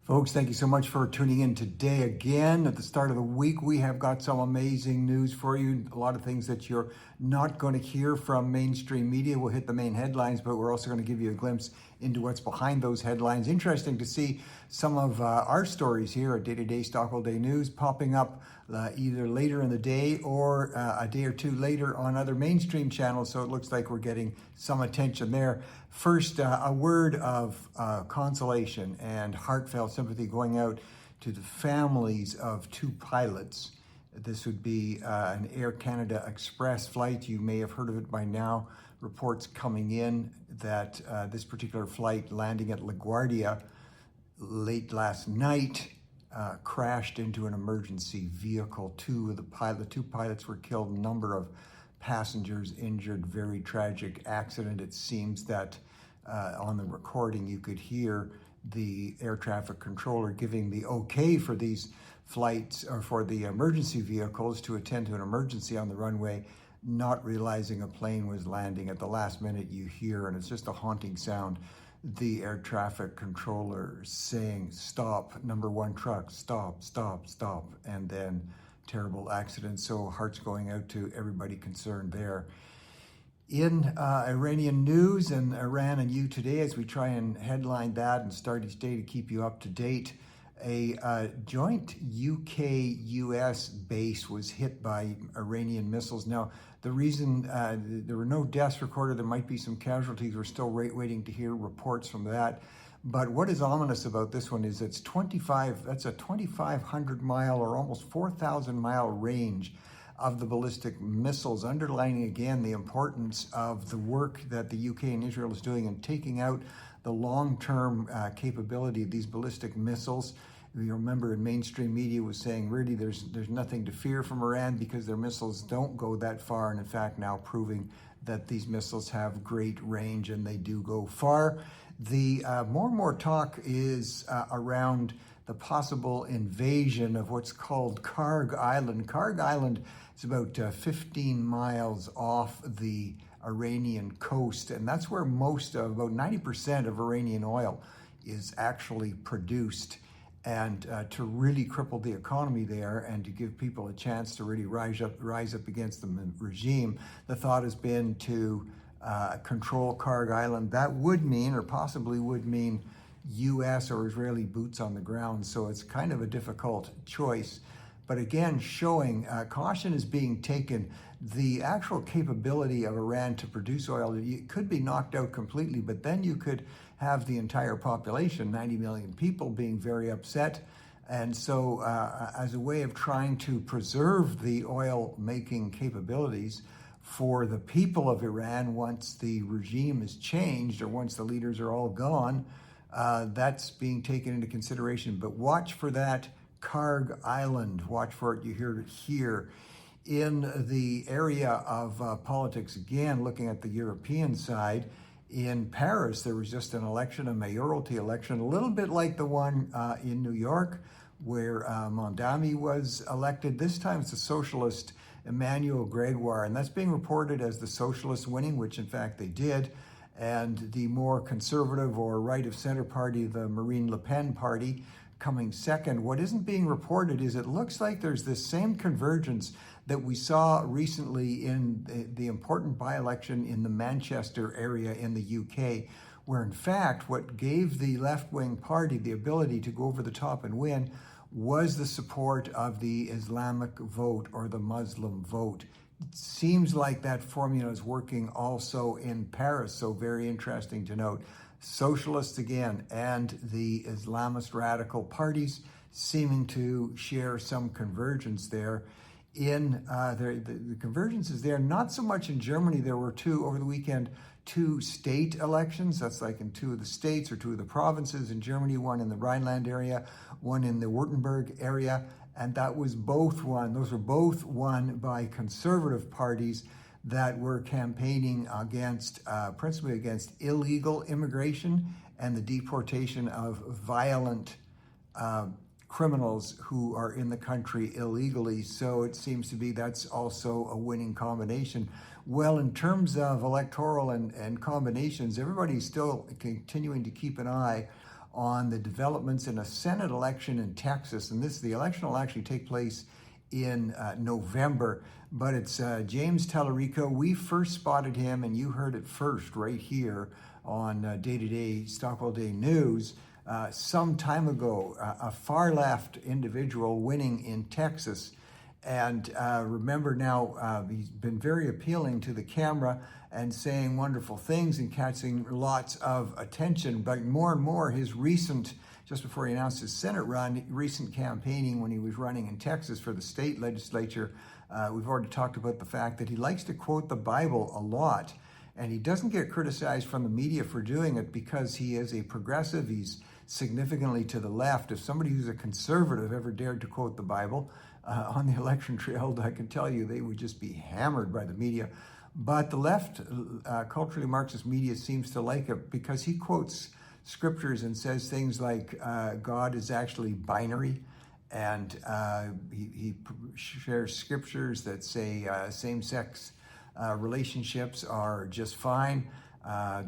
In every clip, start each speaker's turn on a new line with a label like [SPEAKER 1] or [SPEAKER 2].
[SPEAKER 1] Folks, thank you so much for tuning in today again. At the start of the week, we have got some amazing news for you. A lot of things that you're not going to hear from mainstream media. We'll hit the main headlines, but we're also going to give you a glimpse into what's behind those headlines. Interesting to see some of our stories here at Day-to-Day Stockwell Day News popping up either later in the day or a day or two later on other mainstream channels. So it looks like we're getting some attention there. First, a word of consolation and heartfelt sympathy going out to the families of two pilots. This would be an Air Canada Express flight. You may have heard of it by now. Reports coming in that this particular flight landing at LaGuardia late last night crashed into an emergency vehicle. Two pilots were killed, a number of passengers injured. Very tragic accident. It seems that on the recording you could hear the air traffic controller giving the okay for these flights or for the emergency vehicles to attend to an emergency on the runway, not realizing a plane was landing. At the last minute you hear, and it's just a haunting sound, the air traffic controller saying, "Stop, number one truck, stop, stop, stop," and then terrible accident. So hearts going out to everybody concerned there. In Iranian news and Iran and you today, as we try and headline that and start each day to keep you up to date, a joint UK-US base was hit by Iranian missiles. Now, the reason there were no deaths recorded, there might be some casualties. We're still waiting to hear reports from that. But what is ominous about this one is that's a 2,500 mile or almost 4,000 mile range of the ballistic missiles, underlining again the importance of the work that the UK and Israel is doing in taking out the long-term capability of these ballistic missiles. You remember in mainstream media was saying really there's nothing to fear from Iran because their missiles don't go that far, and in fact now proving that these missiles have great range and they do go far. The more and more talk is around the possible invasion of what's called Kharg Island. Kharg Island is about 15 miles off the Iranian coast, and that's where most of, about 90% of Iranian oil is actually produced. And to really cripple the economy there and to give people a chance to really rise up against the regime, the thought has been to control Kharg Island. That would mean, or possibly would mean, US or Israeli boots on the ground. So it's kind of a difficult choice. But again, showing caution is being taken. The actual capability of Iran to produce oil, it could be knocked out completely, but then you could have the entire population, 90 million people, being very upset. And so as a way of trying to preserve the oil-making capabilities for the people of Iran once the regime is changed or once the leaders are all gone, that's being taken into consideration. But watch for that Kharg Island. Watch for it. You hear it here. In the area of politics, again, looking at the European side, in Paris, there was just an election, a mayoralty election, a little bit like the one in New York, where Mondami was elected. This time it's the Socialist Emmanuel Gregoire, and that's being reported as the Socialists winning, which in fact they did. And the more conservative or right of center party, the Marine Le Pen party, coming second. What isn't being reported is it looks like there's this same convergence that we saw recently in the important by-election in the Manchester area in the UK, where in fact what gave the left-wing party the ability to go over the top and win was the support of the Islamic vote or the Muslim vote. It seems like that formula is working also in Paris, so very interesting to note. Socialists again and the Islamist radical parties seeming to share some convergence there. The convergence is there, not so much in Germany. There were over the weekend, two state elections. That's like in two of the states or two of the provinces in Germany, one in the Rhineland area, one in the Württemberg area. And those were both won by conservative parties that were campaigning against, principally against illegal immigration and the deportation of violent criminals who are in the country illegally. So it seems to be that's also a winning combination. Well, in terms of electoral and combinations, everybody's still continuing to keep an eye on the developments in a Senate election in Texas. And the election will actually take place in November, but it's James Tallarico. We first spotted him, and you heard it first right here on Day-to-Day Stockwell Day News some time ago, a far left individual winning in Texas. And remember now, he's been very appealing to the camera and saying wonderful things and catching lots of attention. But more and more, his recent, just before he announced his Senate run, recent campaigning when he was running in Texas for the state legislature, we've already talked about the fact that he likes to quote the Bible a lot. And he doesn't get criticized from the media for doing it because he is a progressive. He's significantly to the left. If somebody who's a conservative ever dared to quote the Bible on the election trail, I can tell you they would just be hammered by the media. But the left, culturally Marxist media seems to like it because he quotes scriptures and says things like God is actually binary. And he shares scriptures that say same-sex relationships are just fine.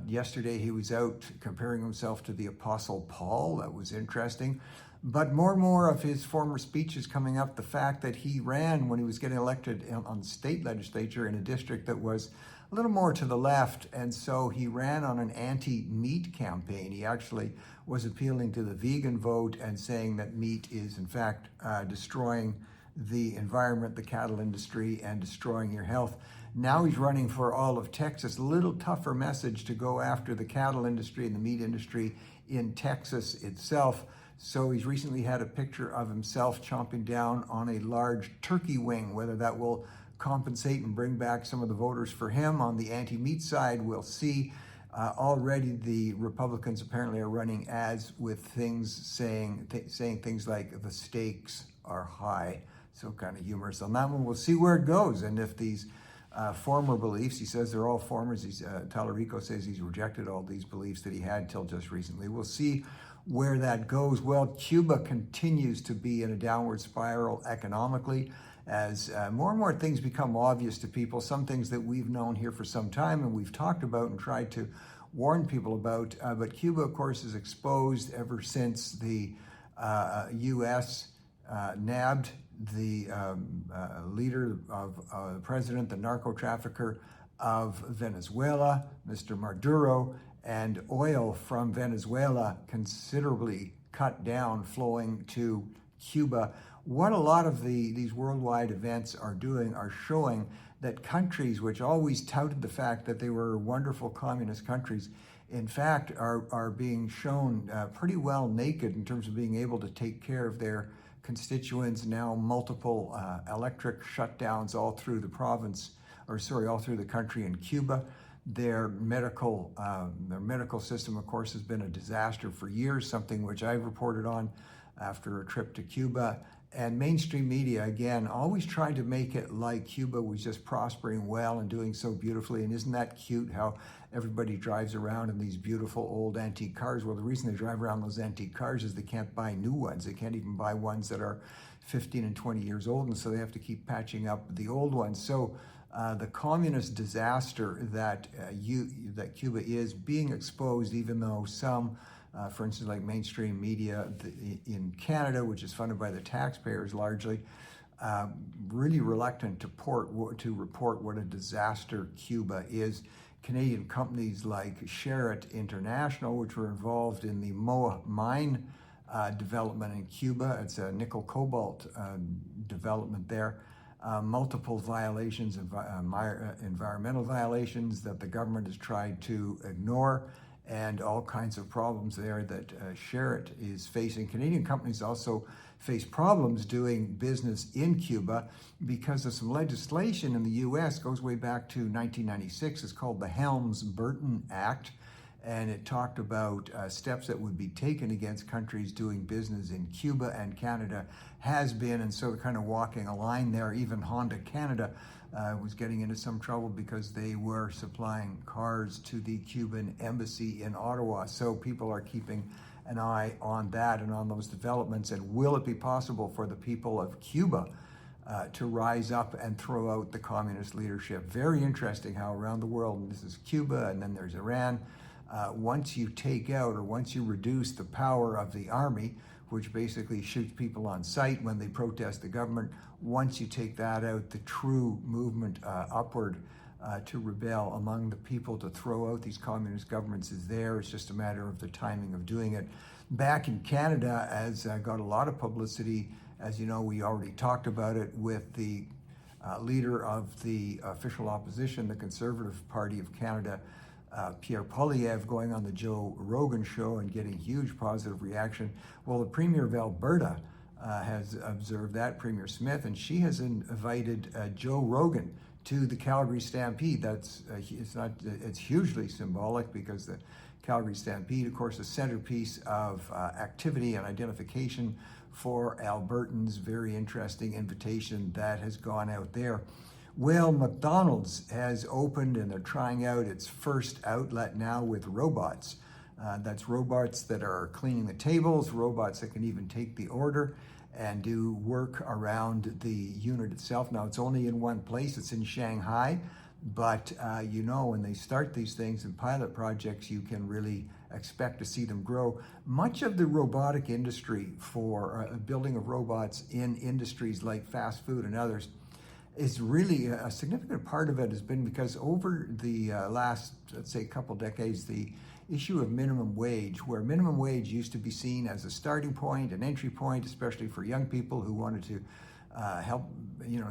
[SPEAKER 1] Yesterday he was out comparing himself to the Apostle Paul. That was interesting. But more and more of his former speeches coming up, the fact that he ran when he was getting elected on the state legislature in a district that was a little more to the left, and so he ran on an anti-meat campaign. He actually was appealing to the vegan vote and saying that meat is in fact destroying the environment, the cattle industry, and destroying your health. Now he's running for all of Texas. A little tougher message to go after the cattle industry and the meat industry in Texas itself. So he's recently had a picture of himself chomping down on a large turkey wing. Whether that will compensate and bring back some of the voters for him on the anti-meat side, we'll see. Already the Republicans apparently are running ads with things saying things like the stakes are high. So kind of humorous on that one. We'll see where it goes. And if these former beliefs, he says they're all formers. Tallarico says he's rejected all these beliefs that he had till just recently. We'll see where that goes. Well, Cuba continues to be in a downward spiral economically as more and more things become obvious to people, some things that we've known here for some time and we've talked about and tried to warn people about. But Cuba, of course, is exposed ever since the U.S. nabbed the leader of the president, the narco trafficker of Venezuela, Mr. Maduro, and oil from Venezuela considerably cut down, flowing to Cuba. What a lot of these worldwide events are doing are showing that countries which always touted the fact that they were wonderful communist countries, in fact, are being shown pretty well naked in terms of being able to take care of their constituents. Now multiple electric shutdowns all through the province, all through the country in Cuba. Their medical system, of course, has been a disaster for years, something which I've reported on after a trip to Cuba. And mainstream media, again, always trying to make it like Cuba was just prospering well and doing so beautifully. And isn't that cute how everybody drives around in these beautiful old antique cars? Well, the reason they drive around those antique cars is they can't buy new ones. They can't even buy ones that are 15 and 20 years old, and so they have to keep patching up the old ones. So the communist disaster that Cuba is being exposed, even though some, for instance, like mainstream media in Canada, which is funded by the taxpayers largely, really reluctant to report what a disaster Cuba is. Canadian companies like Sherritt International, which were involved in the Moa mine development in Cuba, it's a nickel cobalt development there. Multiple violations, environmental violations that the government has tried to ignore, and all kinds of problems there that Sherritt is facing. Canadian companies also face problems doing business in Cuba because of some legislation in the U.S. goes way back to 1996. It's called the Helms-Burton Act, and it talked about steps that would be taken against countries doing business in Cuba, and Canada has been, and so they're kind of walking a line there. Even Honda Canada was getting into some trouble because they were supplying cars to the Cuban embassy in Ottawa. So people are keeping an eye on that and on those developments. And will it be possible for the people of Cuba to rise up and throw out the communist leadership? Very interesting how around the world, and this is Cuba, and then there's Iran, once you take out or once you reduce the power of the army, which basically shoots people on sight when they protest the government, once you take that out, the true movement upward to rebel among the people to throw out these communist governments is there. It's just a matter of the timing of doing it. Back in Canada, as got a lot of publicity, as you know, we already talked about it with the leader of the official opposition, the Conservative Party of Canada, Pierre Poilievre, going on the Joe Rogan show and getting huge positive reaction. Well, the Premier of Alberta has observed that, Premier Smith, and she has invited Joe Rogan to the Calgary Stampede. It's hugely symbolic because the Calgary Stampede, of course, a centerpiece of activity and identification for Albertans. Very interesting invitation that has gone out there. Well, McDonald's has opened and they're trying out its first outlet now with robots. That's robots that are cleaning the tables, robots that can even take the order and do work around the unit itself. Now, it's only in one place, it's in Shanghai, but you know, when they start these things in pilot projects, you can really expect to see them grow. Much of the robotic industry for building of robots in industries like fast food and others is really a significant part of it has been because over the last, let's say, couple decades, the issue of minimum wage, where minimum wage used to be seen as a starting point, an entry point, especially for young people who wanted to help,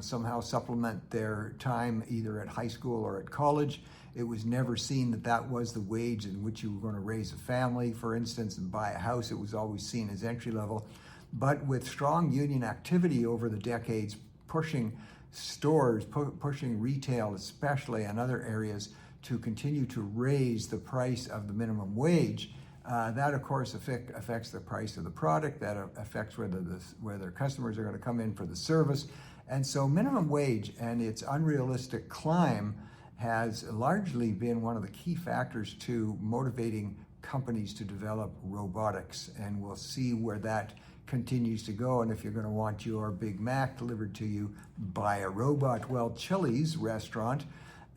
[SPEAKER 1] somehow supplement their time either at high school or at college. It was never seen that that was the wage in which you were going to raise a family, for instance, and buy a house. It was always seen as entry level. But with strong union activity over the decades, pushing stores, pushing retail, especially and other areas, to continue to raise the price of the minimum wage, that of course affects the price of the product, that affects whether customers are going to come in for the service. And so minimum wage and its unrealistic climb has largely been one of the key factors to motivating companies to develop robotics. And we'll see where that continues to go. And if you're going to want your Big Mac delivered to you by a robot, well, Chili's restaurant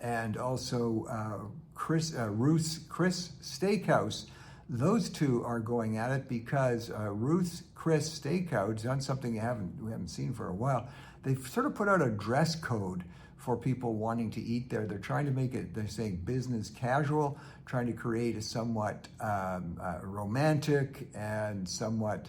[SPEAKER 1] and also Ruth's Chris Steakhouse, those two are going at it because Ruth's Chris Steakhouse done something we haven't seen for a while. They've sort of put out a dress code for people wanting to eat there. They're trying to make it, they're saying business casual, trying to create a somewhat romantic and somewhat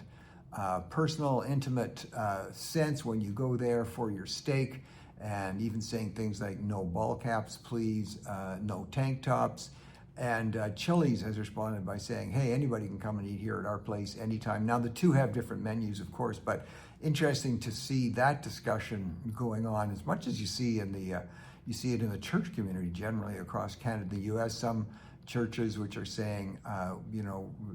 [SPEAKER 1] personal, intimate sense when you go there for your steak, and even saying things like no ball caps, please, no tank tops. And Chili's has responded by saying, hey, anybody can come and eat here at our place anytime. Now, the two have different menus, of course, but interesting to see that discussion going on as much as you see in the you see it in the church community generally across Canada, the U.S. Some churches which are saying,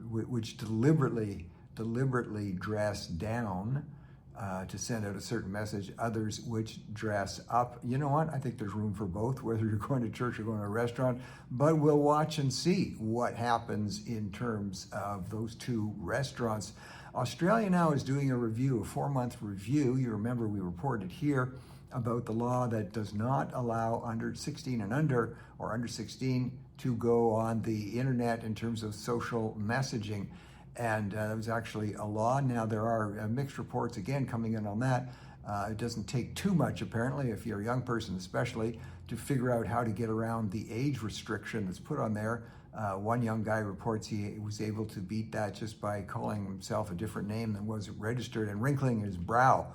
[SPEAKER 1] which deliberately dress down to send out a certain message, others which dress up. You know what? I think there's room for both, whether you're going to church or going to a restaurant, but we'll watch and see what happens in terms of those two restaurants. Australia now is doing a review, a 4-month review. You remember we reported here about the law that does not allow under 16 and under, or under 16, to go on the internet in terms of social messaging. And there was actually a law. Now there are mixed reports again coming in on that. It doesn't take too much, apparently, if you're a young person especially, to figure out how to get around the age restriction that's put on there. One young guy reports he was able to beat that just by calling himself a different name than was registered and wrinkling his brow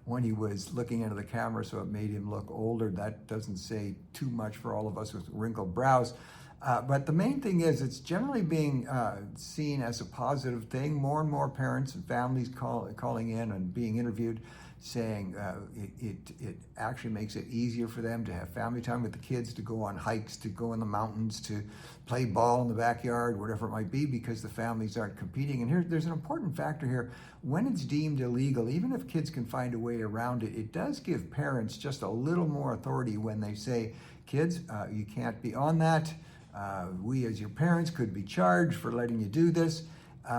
[SPEAKER 1] when he was looking into the camera, so it made him look older. That doesn't say too much for all of us with wrinkled brows. But the main thing is it's generally being seen as a positive thing. More and more parents and families calling in and being interviewed saying it actually makes it easier for them to have family time with the kids, to go on hikes, to go in the mountains, to play ball in the backyard, whatever it might be, because the families aren't competing. And there's an important factor here. When it's deemed illegal, even if kids can find a way around it, it does give parents just a little more authority when they say, kids, you can't be on that. We as your parents could be charged for letting you do this,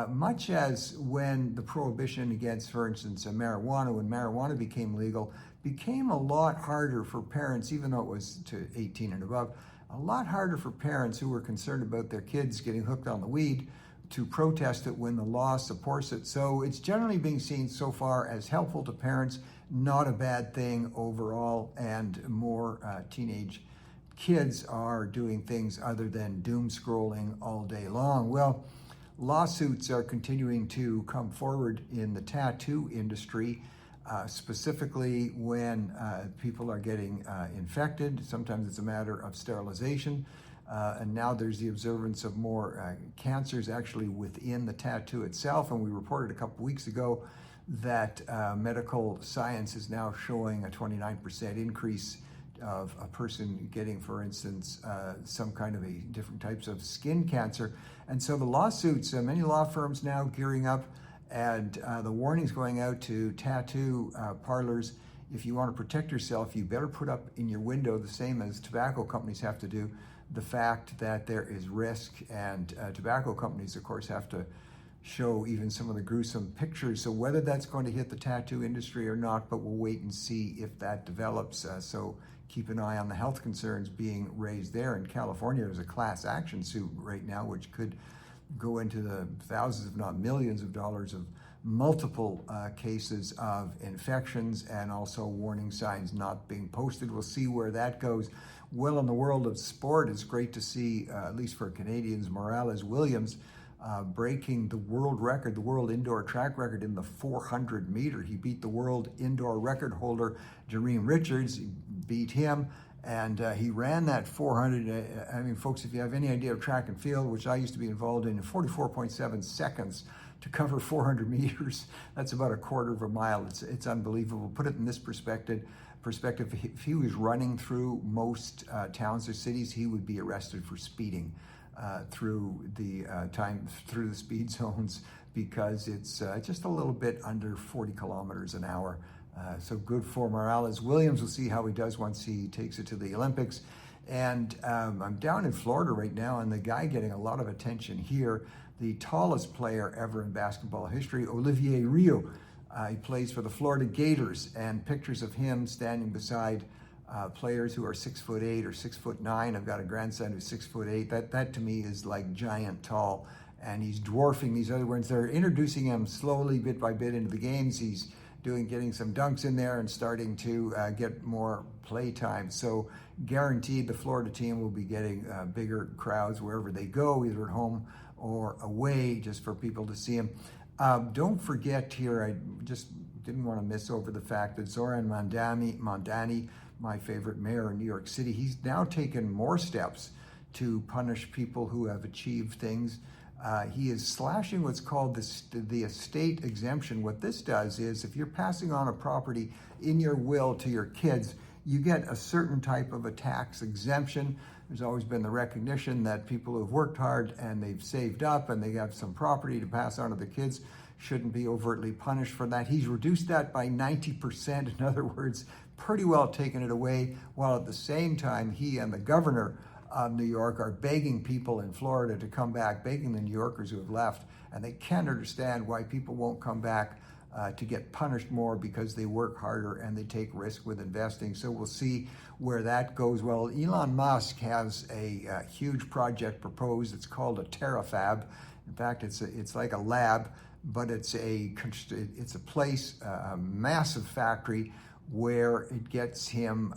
[SPEAKER 1] much as when the prohibition against, for instance, marijuana, when marijuana became legal, became a lot harder for parents, even though it was to 18 and above, A lot harder for parents who are concerned about their kids getting hooked on the weed to protest it when the law supports it. So it's generally being seen so far as helpful to parents, not a bad thing overall, and more teenage kids are doing things other than doom scrolling all day long. Well, lawsuits are continuing to come forward in the tattoo industry, specifically when people are getting infected. Sometimes it's a matter of sterilization. And now there's the observance of more cancers actually within the tattoo itself. And we reported a couple weeks ago that medical science is now showing a 29% increase of a person getting, for instance, some kind of a different types of skin cancer. And so the lawsuits, many law firms now gearing up, and the warnings going out to tattoo parlors. If you want to protect yourself, you better put up in your window, the same as tobacco companies have to do, the fact that there is risk. And tobacco companies, of course, have to show even some of the gruesome pictures. So whether that's going to hit the tattoo industry or not, but we'll wait and see if that develops. So keep an eye on the health concerns being raised there. In California, there's a class action suit right now, which could go into the thousands, if not millions of dollars of multiple cases of infections and also warning signs not being posted. We'll see where that goes. Well, in the world of sport, it's great to see, at least for Canadians, Morales Williams breaking the world record, the world indoor track record in the 400 meter. He beat the world indoor record holder, Jareem Richards. He beat him, and he ran that 400. I mean, folks, if you have any idea of track and field, which I used to be involved in 44.7 seconds to cover 400 meters, that's about a quarter of a mile. It's unbelievable. Put it in this perspective, if he was running through most towns or cities, he would be arrested for speeding through the through the speed zones, because it's just a little bit under 40 kilometers an hour. So good for Morales Williams. We'll see how he does once he takes it to the Olympics. And I'm down in Florida right now, and the guy getting a lot of attention here, the tallest player ever in basketball history, Olivier Rio. He plays for the Florida Gators, and pictures of him standing beside players who are 6'8" or 6'9". I've got a grandson who's 6'8". That to me is like giant tall, and he's dwarfing these other ones. They're introducing him slowly, bit by bit, into the games. He's getting some dunks in there and starting to get more play time. So guaranteed the Florida team will be getting bigger crowds wherever they go, either at home or away, just for people to see him. Don't forget here, I just didn't want to miss over the fact that Zoran Mondani, my favorite mayor in New York City, he's now taken more steps to punish people who have achieved things. He is slashing what's called the estate exemption. What this does is, if you're passing on a property in your will to your kids, you get a certain type of a tax exemption. There's always been the recognition that people who have worked hard and they've saved up and they have some property to pass on to their kids shouldn't be overtly punished for that. He's reduced that by 90%. In other words, pretty well taken it away, while at the same time he and the governor of New York are begging people in Florida to come back, begging the New Yorkers who have left, and they can't understand why people won't come back to get punished more, because they work harder and they take risk with investing. So we'll see where that goes. Well, Elon Musk has a huge project proposed. It's called a terafab. In fact, it's like a lab, but it's a place, a massive factory, where it gets him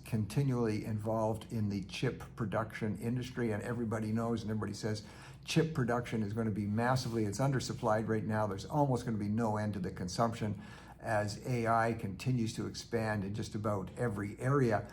[SPEAKER 1] continually involved in the chip production industry. And everybody knows and everybody says chip production is going to be massively, it's undersupplied right now. There's almost going to be no end to the consumption as AI continues to expand in just about every area.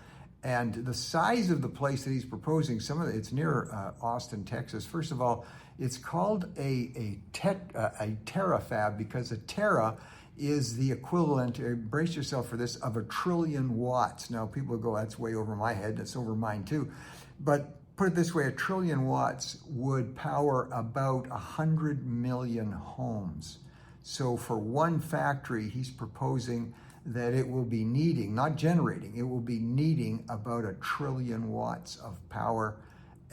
[SPEAKER 1] And the size of the place that he's proposing, it's near Austin, Texas. First of all, it's called a terafab because a tera is the equivalent, brace yourself for this, of 1 trillion watts. Now people go, that's way over my head, that's over mine too. But put it this way, 1 trillion watts would power about 100 million homes. So for one factory, he's proposing that it will be needing, not generating, it will be needing about 1 trillion watts of power.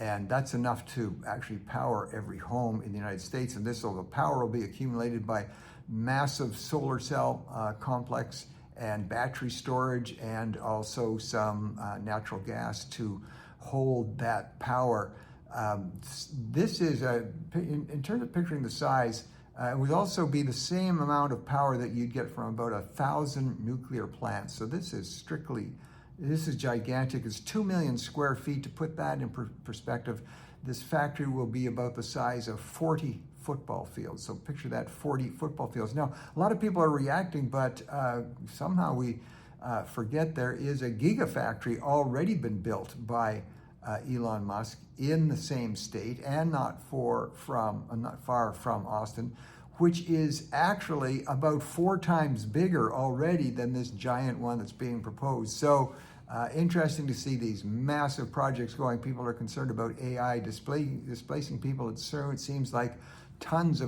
[SPEAKER 1] And that's enough to actually power every home in the United States. And the power will be accumulated by massive solar cell complex and battery storage, and also some natural gas to hold that power. This is, in terms of picturing the size, it would also be the same amount of power that you'd get from about 1,000 nuclear plants. So this is gigantic. It's 2 million square feet. To put that in perspective, this factory will be about the size of 40 football fields. So picture that, 40 football fields. Now, a lot of people are reacting, but somehow we forget there is a gigafactory already been built by Elon Musk in the same state and not far from Austin, which is actually about 4 times bigger already than this giant one that's being proposed. So interesting to see these massive projects going. People are concerned about AI displacing people. It seems like many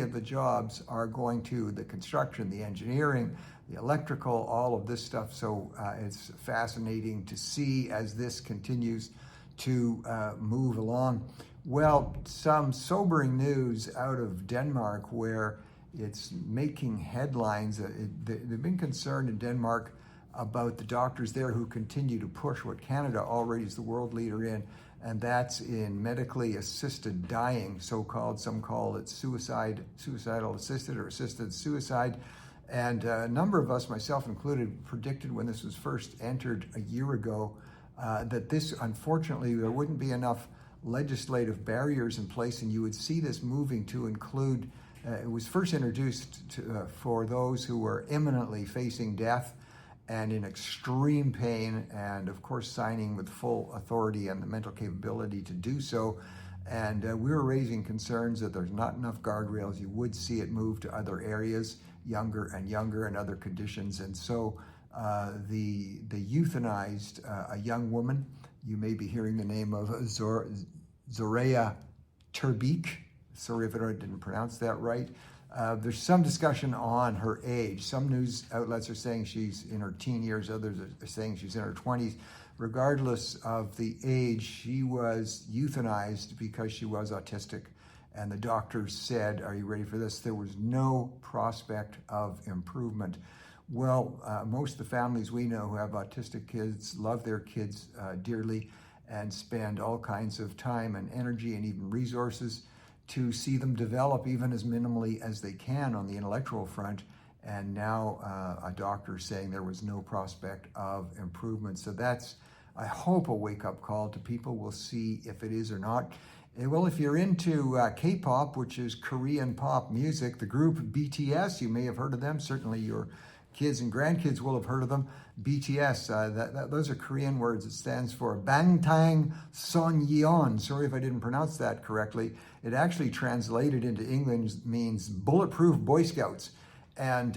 [SPEAKER 1] of the jobs are going to the construction, the engineering, the electrical, all of this stuff. So it's fascinating to see as this continues to move along. Well, some sobering news out of Denmark where it's making headlines. They've been concerned in Denmark about the doctors there who continue to push what Canada already is the world leader in, and that's in medically assisted dying, so-called. Some call it suicidal assisted or assisted suicide. And a number of us, myself included, predicted when this was first entered a year ago that this, unfortunately, there wouldn't be enough legislative barriers in place, and you would see this moving to include, it was first introduced for those who were imminently facing death and in extreme pain, and of course signing with full authority and the mental capability to do so. And we were raising concerns that there's not enough guardrails. You would see it move to other areas, younger and other conditions. And so they euthanized a young woman. You may be hearing the name of Zoreya Turbik. Sorry if I didn't pronounce that right. There's some discussion on her age. Some news outlets are saying she's in her teen years, others are saying she's in her 20s. Regardless of the age, she was euthanized because she was autistic. And the doctors said, are you ready for this? There was no prospect of improvement. Well, most of the families we know who have autistic kids love their kids dearly and spend all kinds of time and energy and even resources to see them develop even as minimally as they can on the intellectual front. And now a doctor saying there was no prospect of improvement. So that's, I hope, a wake-up call to people. We'll see if it is or not. Well, if you're into K-pop, which is Korean pop music, the group BTS, you may have heard of them. Certainly your kids and grandkids will have heard of them. BTS, those are Korean words. It stands for Bangtan Sonyeon. Sorry if I didn't pronounce that correctly. It actually translated into English means Bulletproof Boy Scouts. And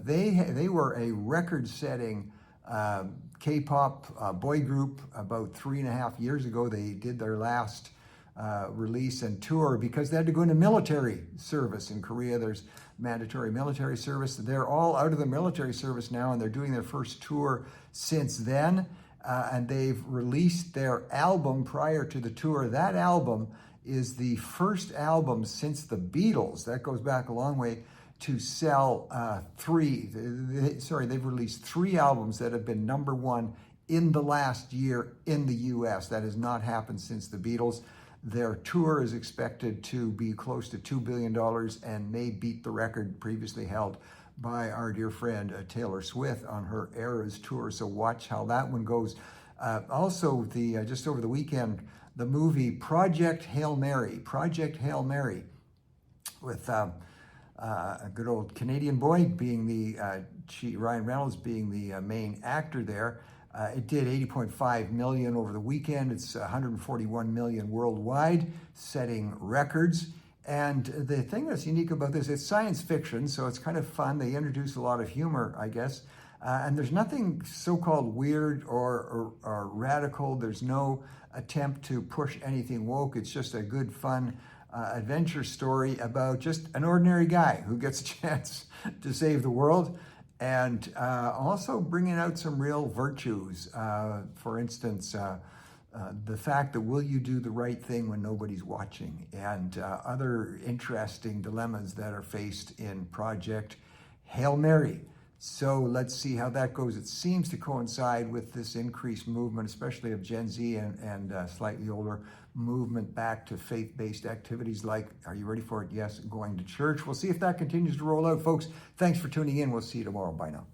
[SPEAKER 1] they were a record-setting K-pop boy group about 3.5 years ago. They did their last release and tour because they had to go into military service. In Korea, there's mandatory military service. They're all out of the military service now, and they're doing their first tour since then. And they've released their album prior to the tour. That album is the first album since the Beatles, that goes back a long way, to sell they've released 3 albums that have been #1 in the last year in the US. That has not happened since the Beatles. Their tour is expected to be close to $2 billion and may beat the record previously held by our dear friend Taylor Swift on her Eras tour. So watch how that one goes. Also, just over the weekend, the movie Project Hail Mary, with a good old Canadian boy being Ryan Reynolds being the main actor there. It did 80.5 million over the weekend. It's 141 million worldwide, setting records. And the thing that's unique about this, it's science fiction, so it's kind of fun. They introduce a lot of humor, I guess. And there's nothing so-called weird or radical. There's no attempt to push anything woke. It's just a good, fun adventure story about just an ordinary guy who gets a chance to save the world. And also bringing out some real virtues. For instance, the fact that will you do the right thing when nobody's watching, and other interesting dilemmas that are faced in Project Hail Mary. So let's see how that goes. It seems to coincide with this increased movement, especially of Gen Z and slightly older, movement back to faith-based activities like, are you ready for it? Yes, going to church. We'll see if that continues to roll out. Folks, thanks for tuning in. We'll see you tomorrow. Bye now.